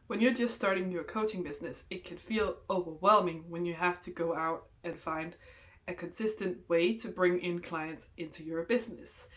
When you're just starting your coaching business, it can feel overwhelming when you have to go out and find a consistent way to bring in clients into your business.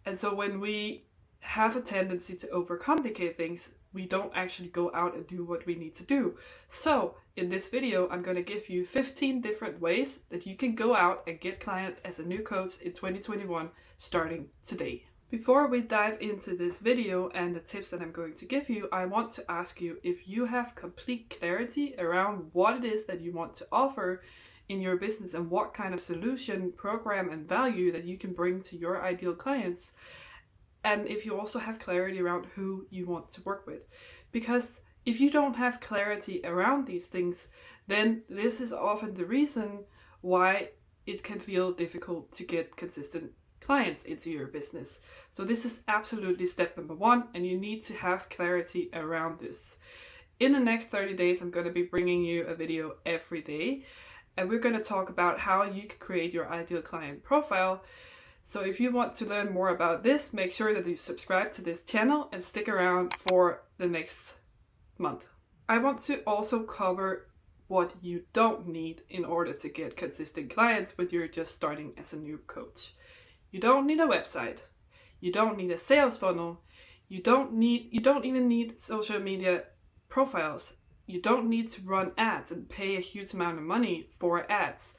And so when we have a tendency to overcomplicate things, we don't actually go out and do what we need to do. So in this video, I'm going to give you 15 different ways that you can go out and get clients as a new coach in 2021 starting today. Before we dive into this video and the tips that I'm going to give you, I want to ask you if you have complete clarity around what it is that you want to offer in your business and what kind of solution, program, and value that you can bring to your ideal clients. And if you also have clarity around who you want to work with. Because if you don't have clarity around these things, then this is often the reason why it can feel difficult to get consistent clients into your business. So this is absolutely step number one, and you need to have clarity around this. In the next 30 days, I'm going to be bringing you a video every day, and we're going to talk about how you can create your ideal client profile. So if you want to learn more about this, make sure that you subscribe to this channel and stick around for the next month. I want to also cover what you don't need in order to get consistent clients when you're just starting as a new coach. You don't need a website. You don't need a sales funnel. You don't even need social media profiles. You don't need to run ads and pay a huge amount of money for ads.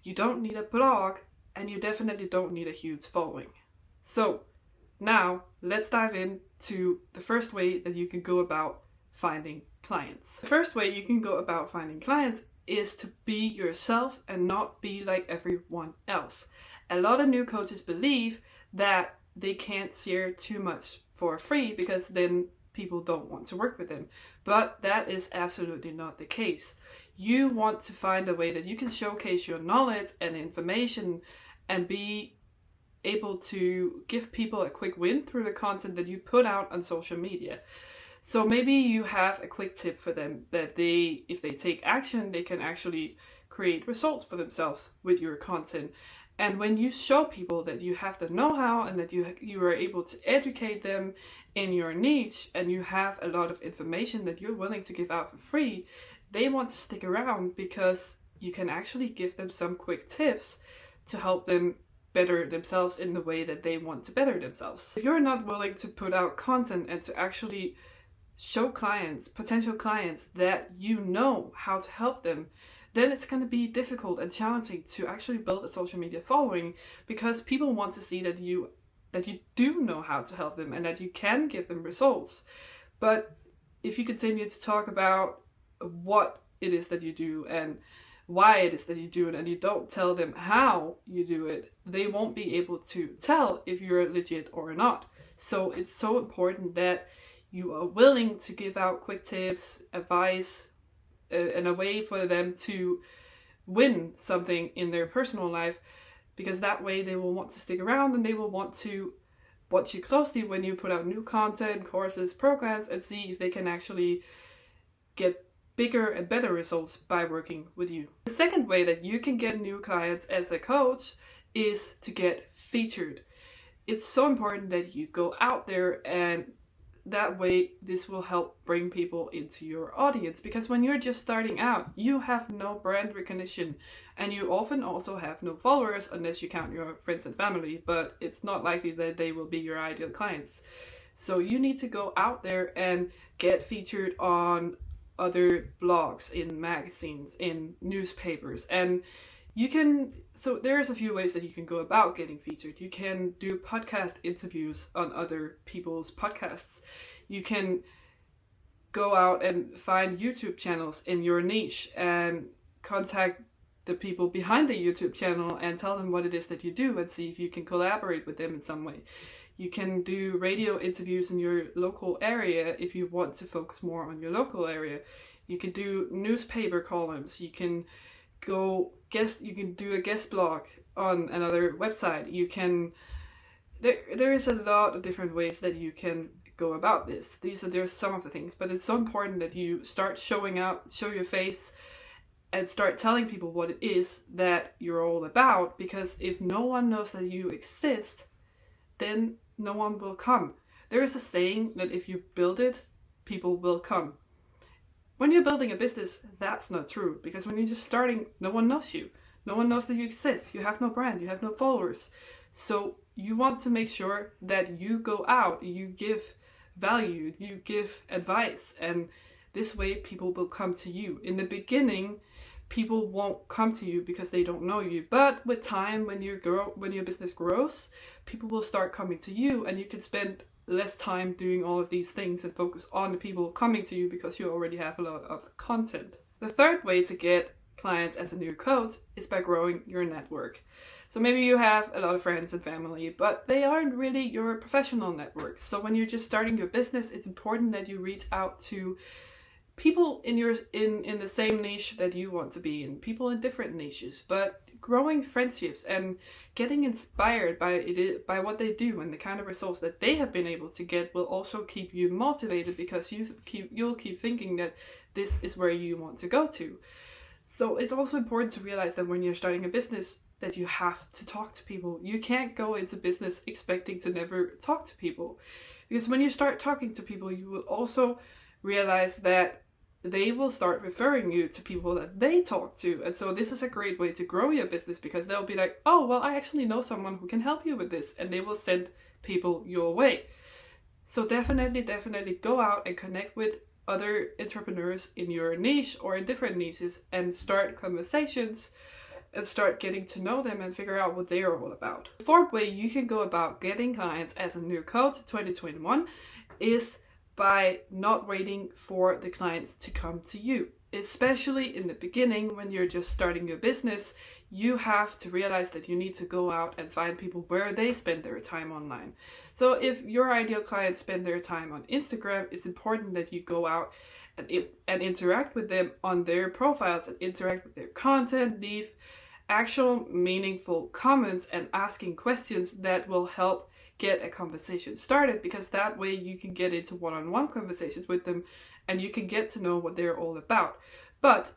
You don't need a blog, and you definitely don't need a huge following. So now let's dive into the first way that you can go about finding clients. The first way you can go about finding clients is to be yourself and not be like everyone else. A lot of new coaches believe that they can't share too much for free because then people don't want to work with them. But that is absolutely not the case. You want to find a way that you can showcase your knowledge and information and be able to give people a quick win through the content that you put out on social media. So maybe you have a quick tip for them that if they take action, they can actually create results for themselves with your content. And when you show people that you have the know-how and that you are able to educate them in your niche and you have a lot of information that you're willing to give out for free, they want to stick around because you can actually give them some quick tips to help them better themselves in the way that they want to better themselves. If you're not willing to put out content and to actually show clients, potential clients, that you know how to help them, then it's going to be difficult and challenging to actually build a social media following because people want to see that you do know how to help them and that you can give them results. But if you continue to talk about what it is that you do and why it is that you do it and you don't tell them how you do it, they won't be able to tell if you're legit or not. So it's so important that you are willing to give out quick tips, advice, and a way for them to win something in their personal life, because that way they will want to stick around and they will want to watch you closely when you put out new content, courses, programs, and see if they can actually get bigger and better results by working with you. The second way that you can get new clients as a coach is to get featured. It's so important that you go out there, and that way this will help bring people into your audience, because when you're just starting out, you have no brand recognition and you often also have no followers unless you count your friends and family, but it's not likely that they will be your ideal clients. So you need to go out there and get featured on other blogs, in magazines, in newspapers, and so there's a few ways that you can go about getting featured. You can do podcast interviews on other people's podcasts. You can go out and find YouTube channels in your niche and contact the people behind the YouTube channel and tell them what it is that you do and see if you can collaborate with them in some way. You can do radio interviews in your local area if you want to focus more on your local area. You can do newspaper columns. You can do a guest blog on another website. There is a lot of different ways that you can go about this. There's some of the things, but it's so important that you start showing up, show your face, and start telling people what it is that you're all about, because if no one knows that you exist, then no one will come. There is a saying that if you build it, people will come. When you're building a business, that's not true, because when you're just starting, no one knows you. No one knows that you exist. You have no brand, you have no followers. So you want to make sure that you go out, you give value, you give advice, and this way people will come to you. In the beginning, people won't come to you because they don't know you. But with time, when your business grows, people will start coming to you, and you can spend less time doing all of these things and focus on the people coming to you because you already have a lot of content. The third way to get clients as a new coach is by growing your network. So maybe you have a lot of friends and family, but they aren't really your professional networks. So when you're just starting your business, it's important that you reach out to people in the same niche that you want to be in, people in different niches, but growing friendships and getting inspired by what they do and the kind of results that they have been able to get will also keep you motivated, because you'll keep thinking that this is where you want to go to. So it's also important to realize that when you're starting a business, that you have to talk to people. You can't go into business expecting to never talk to people, because when you start talking to people, you will also realize that they will start referring you to people that they talk to. And so this is a great way to grow your business, because they'll be like, oh, well, I actually know someone who can help you with this, and they will send people your way. So definitely go out and connect with other entrepreneurs in your niche or in different niches and start conversations and start getting to know them and figure out what they are all about. The fourth way you can go about getting clients as a new coach in 2021 is by not waiting for the clients to come to you. Especially in the beginning, when you're just starting your business, you have to realize that you need to go out and find people where they spend their time online. So if your ideal clients spend their time on Instagram, it's important that you go out and interact with them on their profiles and interact with their content, leave actual meaningful comments and asking questions that will help get a conversation started, because that way you can get into one-on-one conversations with them and you can get to know what they're all about. But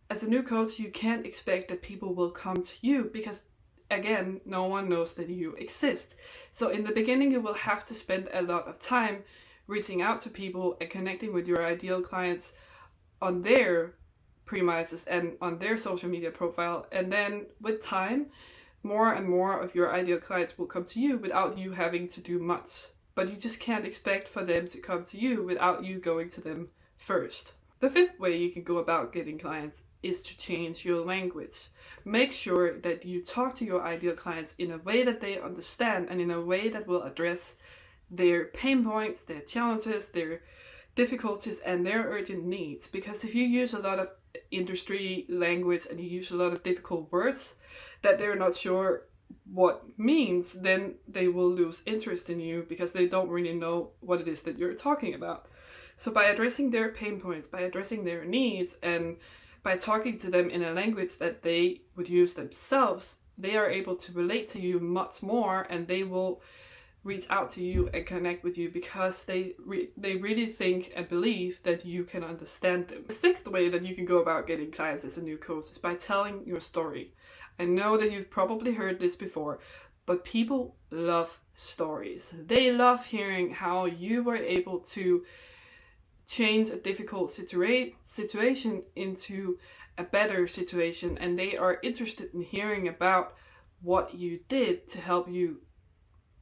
as a new coach, you can't expect that people will come to you, because again, no one knows that you exist. So in the beginning, you will have to spend a lot of time reaching out to people and connecting with your ideal clients on their premises and on their social media profile. And then with time, more and more of your ideal clients will come to you without you having to do much. But you just can't expect for them to come to you without you going to them first. The fifth way you can go about getting clients is to change your language. Make sure that you talk to your ideal clients in a way that they understand and in a way that will address their pain points, their challenges, their difficulties, and their urgent needs. Because if you use a lot of industry language and you use a lot of difficult words that they're not sure what means, then they will lose interest in you because they don't really know what it is that you're talking about. So by addressing their pain points, by addressing their needs, and by talking to them in a language that they would use themselves, they are able to relate to you much more, and they will reach out to you and connect with you because they really think and believe that you can understand them. The sixth way that you can go about getting clients as a new coach is by telling your story. I know that you've probably heard this before, but people love stories. They love hearing how you were able to change a difficult situation into a better situation, and they are interested in hearing about what you did to help you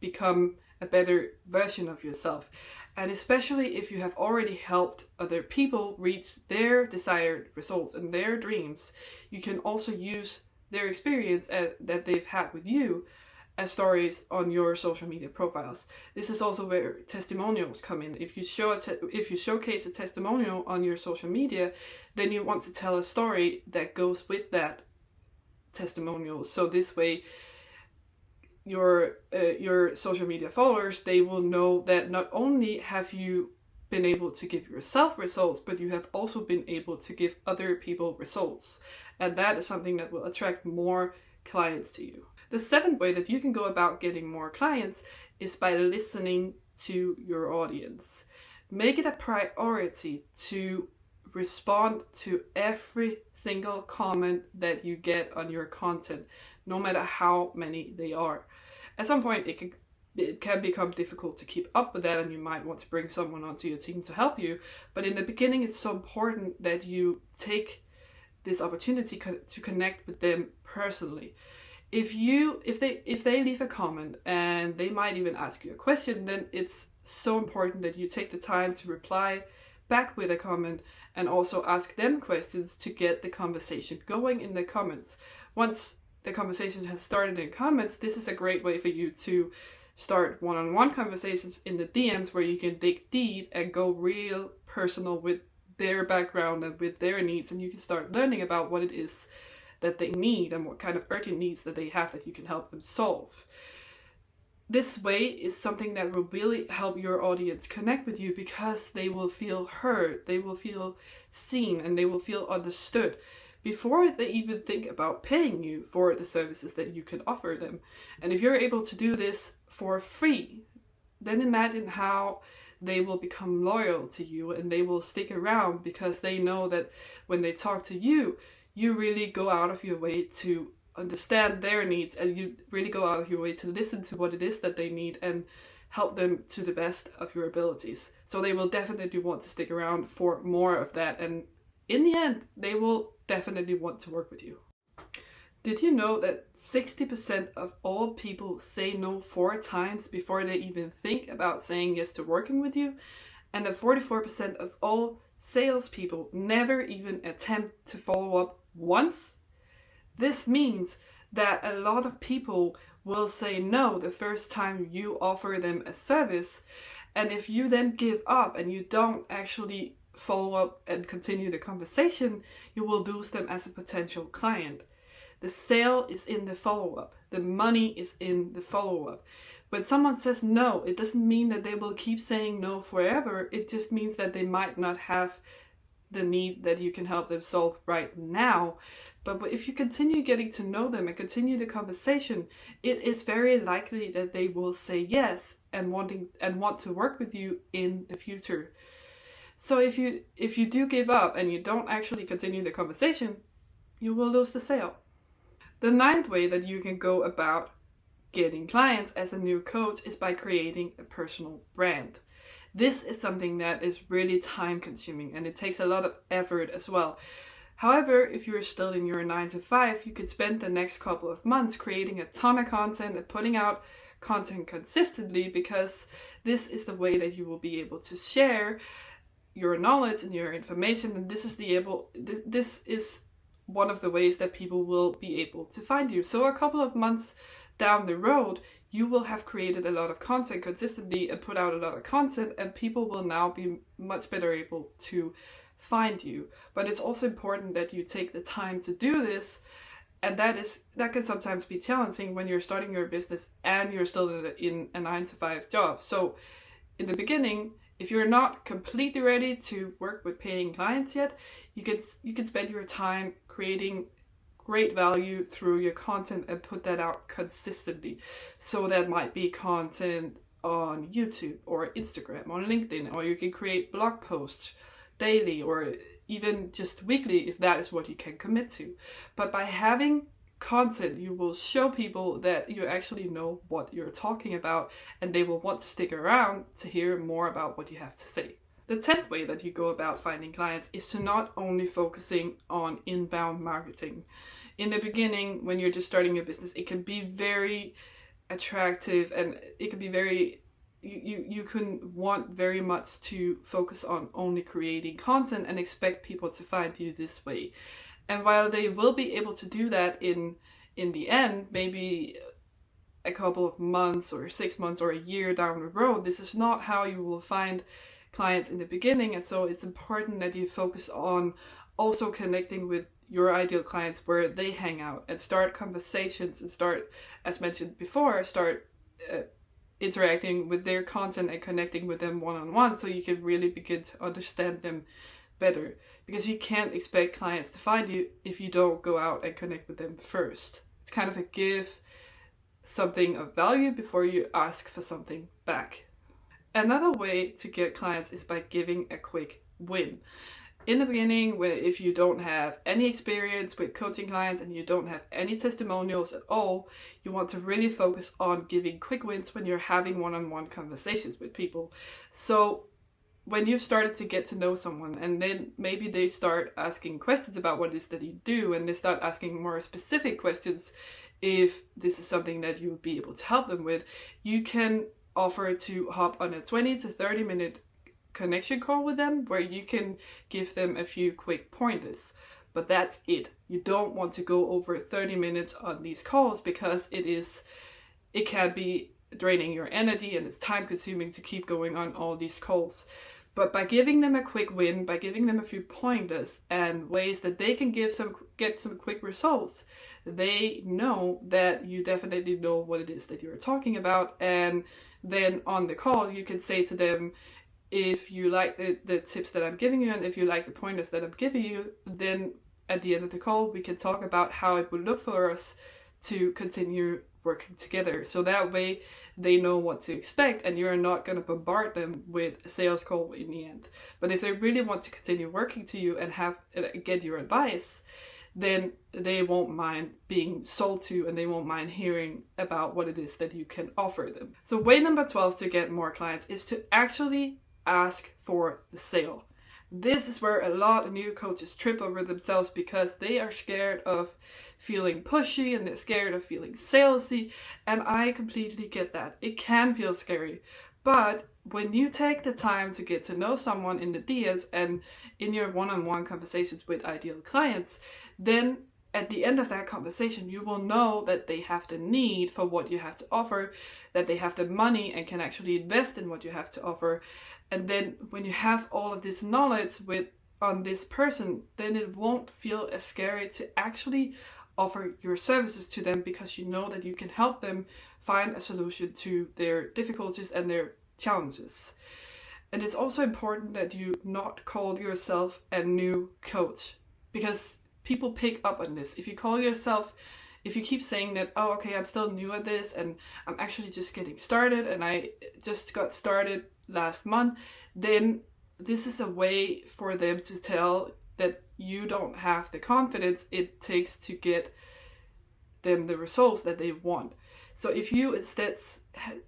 become a better version of yourself. And especially if you have already helped other people reach their desired results and their dreams, you can also use their experience that they've had with you as stories on your social media profiles. This is also where testimonials come in. If you showcase a testimonial on your social media, then you want to tell a story that goes with that testimonial. So this way, your social media followers, they will know that not only have you been able to give yourself results, but you have also been able to give other people results. And that is something that will attract more clients to you. The seventh way that you can go about getting more clients is by listening to your audience. Make it a priority to respond to every single comment that you get on your content, no matter how many they are. At some point, it can it can become difficult to keep up with that, and you might want to bring someone onto your team to help you. But in the beginning, it's so important that you take this opportunity to connect with them personally. If they leave a comment and they might even ask you a question, then it's so important that you take the time to reply back with a comment and also ask them questions to get the conversation going in the comments. Once the conversation has started in comments, this is a great way for you to start one-on-one conversations in the DMs where you can dig deep and go real personal with their background and with their needs, and you can start learning about what it is that they need and what kind of urgent needs that they have that you can help them solve. This way is something that will really help your audience connect with you, because they will feel heard, they will feel seen, and they will feel understood before they even think about paying you for the services that you can offer them. And if you're able to do this for free, then imagine how they will become loyal to you and they will stick around, because they know that when they talk to you, you really go out of your way to understand their needs, and you really go out of your way to listen to what it is that they need and help them to the best of your abilities. So they will definitely want to stick around for more of that, and in the end, they will definitely want to work with you. Did you know that 60% of all people say no 4 times before they even think about saying yes to working with you? And that 44% of all salespeople never even attempt to follow up once? This means that a lot of people will say no the first time you offer them a service, and if you then give up and you don't actually follow up and continue the conversation, you will lose them as a potential client. The sale is in the follow-up. The money is in the follow-up. When someone says no, it doesn't mean that they will keep saying no forever. It just means that they might not have the need that you can help them solve right now. But if you continue getting to know them and continue the conversation, it is very likely that they will say yes and want to work with you in the future. So if you do give up and you don't actually continue the conversation, you will lose the sale. The 9th way that you can go about getting clients as a new coach is by creating a personal brand. This is something that is really time consuming, and it takes a lot of effort as well. However, if you're still in your 9 to 5, you could spend the next couple of months creating a ton of content and putting out content consistently, because this is the way that you will be able to share your knowledge and your information, and this is one of the ways that people will be able to find you. So a couple of months down the road, you will have created a lot of content consistently and put out a lot of content, and people will now be much better able to find you. But it's also important that you take the time to do this, and that can sometimes be challenging when you're starting your business and you're still in a 9 to 5 job. So in the beginning, if you're not completely ready to work with paying clients yet, you can spend your time creating great value through your content and put that out consistently. So that might be content on YouTube or Instagram or LinkedIn, or you can create blog posts daily or even just weekly if that is what you can commit to. But by having content, you will show people that you actually know what you're talking about, and they will want to stick around to hear more about what you have to say. The 10th way that you go about finding clients is to not only focusing on inbound marketing. In the beginning, when you're just starting your business, it can be very attractive, and it can be very, you can want very much to focus on only creating content and expect people to find you this way. And while they will be able to do that in the end, maybe a couple of months or 6 months or a year down the road, this is not how you will find clients in the beginning. And so it's important that you focus on also connecting with your ideal clients where they hang out, and start conversations and start, as mentioned before, interacting with their content and connecting with them one-on-one, so you can really begin to understand them better. Because you can't expect clients to find you if you don't go out and connect with them first. It's kind of a give something of value before you ask for something back. Another way to get clients is by giving a quick win. in the beginning, if you don't have any experience with coaching clients and you don't have any testimonials at all, you want to really focus on giving quick wins when you're having one-on-one conversations with people. So when you've started to get to know someone and then maybe they start asking questions about what it is that you do, and they start asking more specific questions if this is something that you would be able to help them with, you can offer to hop on a 20 to 30 minute connection call with them where you can give them a few quick pointers. But that's it. You don't want to go over 30 minutes on these calls because it can be draining your energy and it's time consuming to keep going on all these calls. But by giving them a quick win, by giving them a few pointers and ways that they can get some quick results, they know that you definitely know what it is that you're talking about. And then on the call, you can say to them, if you like the tips that I'm giving you and if you like the pointers that I'm giving you, then at the end of the call, we can talk about how it would look for us to continue working together. So that way they know what to expect and you're not going to bombard them with a sales call in the end. But if they really want to continue working to you and get your advice, then they won't mind being sold to and they won't mind hearing about what it is that you can offer them. So way number 12 to get more clients is to actually ask for the sale. This is where a lot of new coaches trip over themselves because they are scared of feeling pushy and they're scared of feeling salesy, and I completely get that. It can feel scary, but when you take the time to get to know someone in the DMs and in your one-on-one conversations with ideal clients, then at the end of that conversation, you will know that they have the need for what you have to offer, that they have the money and can actually invest in what you have to offer. And then when you have all of this knowledge on this person, then it won't feel as scary to actually offer your services to them because you know that you can help them find a solution to their difficulties and their challenges. And it's also important that you not call yourself a new coach, because people pick up on this. If you keep saying that, oh, okay, I'm still new at this and I'm actually just getting started and I just got started last month, then this is a way for them to tell that you don't have the confidence it takes to get them the results that they want. So if you instead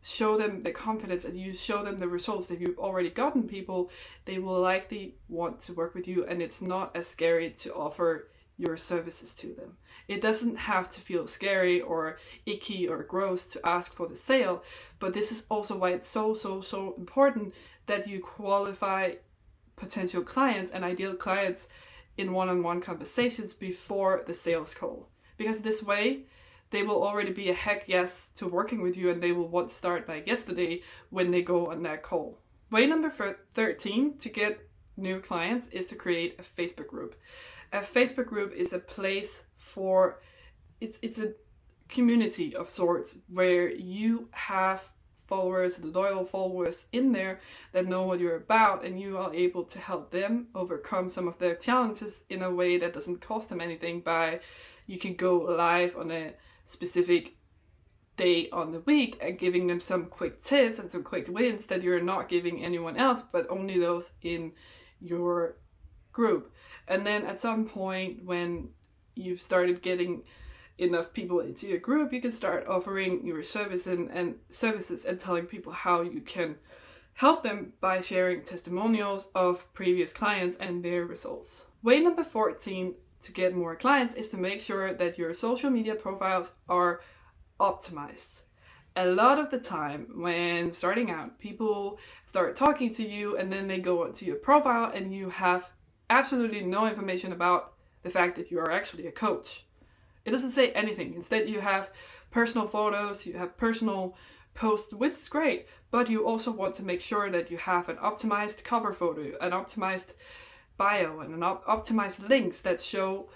show them the confidence and you show them the results that you've already gotten people, they will likely want to work with you, and it's not as scary to offer your services to them. It doesn't have to feel scary or icky or gross to ask for the sale, but this is also why it's so important that you qualify potential clients and ideal clients in one-on-one conversations before the sales call. Because this way, they will already be a heck yes to working with you and they will want to start like yesterday when they go on that call. Way number 13 to get new clients is to create a Facebook group. A Facebook group is a place for, it's a community of sorts where you have followers, loyal followers in there that know what you're about, and you are able to help them overcome some of their challenges in a way that doesn't cost them anything. You can go live on a specific day on the week and giving them some quick tips and some quick wins that you're not giving anyone else, but only those in your group. And then at some point when you've started getting enough people into your group, you can start offering your services and telling people how you can help them by sharing testimonials of previous clients and their results. Way number 14 to get more clients is to make sure that your social media profiles are optimized. A lot of the time when starting out, people start talking to you and then they go onto your profile and you have absolutely no information about the fact that you are actually a coach. It doesn't say anything. Instead, you have personal photos, you have personal posts, which is great, but you also want to make sure that you have an optimized cover photo, an optimized bio, and an optimized links that show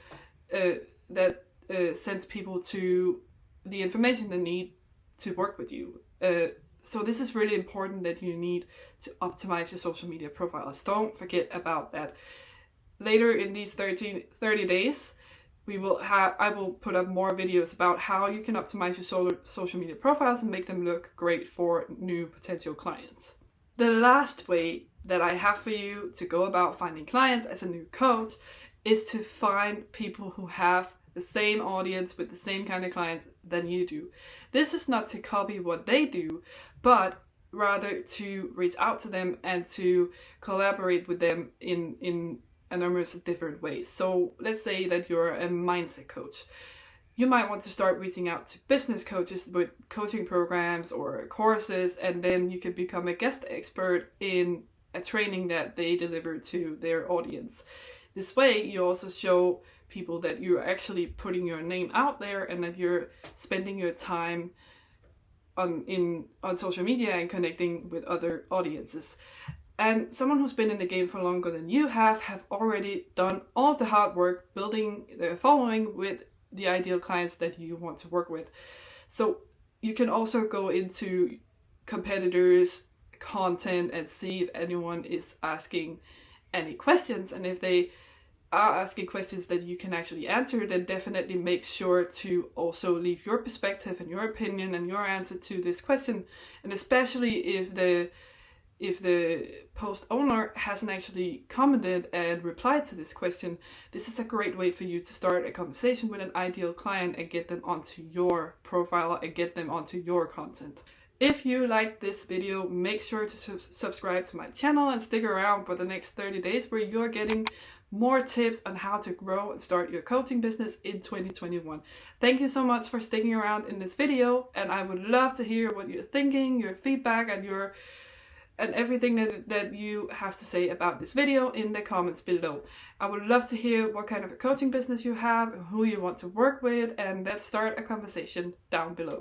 sends people to the information they need to work with you. So this is really important that you need to optimize your social media profiles. Don't forget about that. Later in these 30 days, I will put up more videos about how you can optimize your social media profiles and make them look great for new potential clients. The last way that I have for you to go about finding clients as a new coach is to find people who have the same audience with the same kind of clients than you do. This is not to copy what they do, but rather to reach out to them and to collaborate with them in enormous different ways. So let's say that you're a mindset coach. You might want to start reaching out to business coaches with coaching programs or courses, and then you can become a guest expert in a training that they deliver to their audience. This way, you also show people that you're actually putting your name out there and that you're spending your time on social media and connecting with other audiences. And someone who's been in the game for longer than you have already done all of the hard work building their following with the ideal clients that you want to work with. So you can also go into competitors' content and see if anyone is asking any questions, and if they are asking questions that you can actually answer, then definitely make sure to also leave your perspective and your opinion and your answer to this question. And especially if the post owner hasn't actually commented and replied to this question, this is a great way for you to start a conversation with an ideal client and get them onto your profile and get them onto your content. If you like this video, make sure to subscribe to my channel and stick around for the next 30 days where you're getting more tips on how to grow and start your coaching business in 2021. Thank you so much for sticking around in this video, and I would love to hear what you're thinking, your feedback, and everything that you have to say about this video in the comments below. I would love to hear what kind of a coaching business you have, who you want to work with, and let's start a conversation down below.